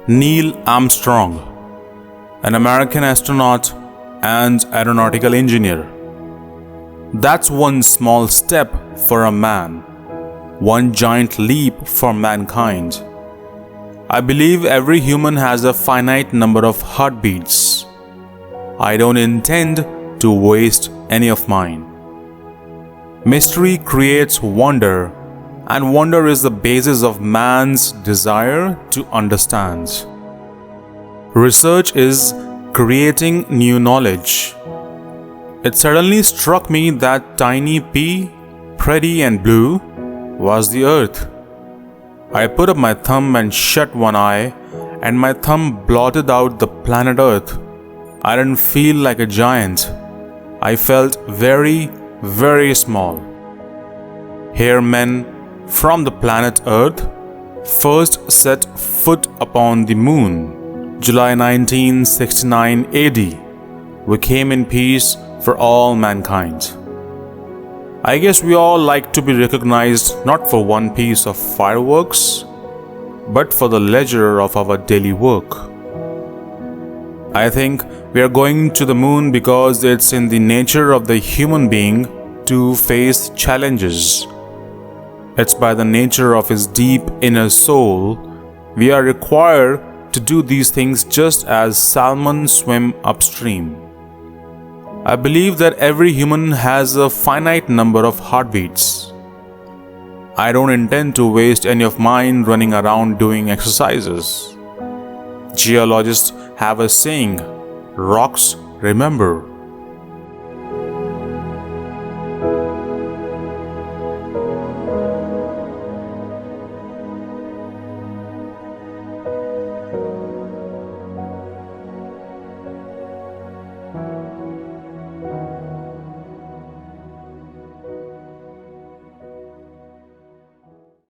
Neil Armstrong, an American astronaut and aeronautical engineer. That's one small step for a man, one giant leap for mankind. I believe every human has a finite number of heartbeats. I don't intend to waste any of mine. Mystery creates wonder, and wonder is the basis of man's desire to understand. Research is creating new knowledge. It suddenly struck me that tiny pea, pretty and blue, was the earth. I put up my thumb and shut one eye, and my thumb blotted out the planet Earth. I didn't feel like a giant. I felt very, very small. Here men from the planet Earth first set foot upon the moon, July 1969 AD. We came in peace for all mankind. I guess we all like to be recognized not for one piece of fireworks, but for the ledger of our daily work. I think we are going to the moon because it's in the nature of the human being to face challenges. It's by the nature of his deep inner soul we are required to do these things just as salmon swim upstream. I believe that every human has a finite number of heartbeats. I don't intend to waste any of mine running around doing exercises. Geologists have a saying, rocks remember.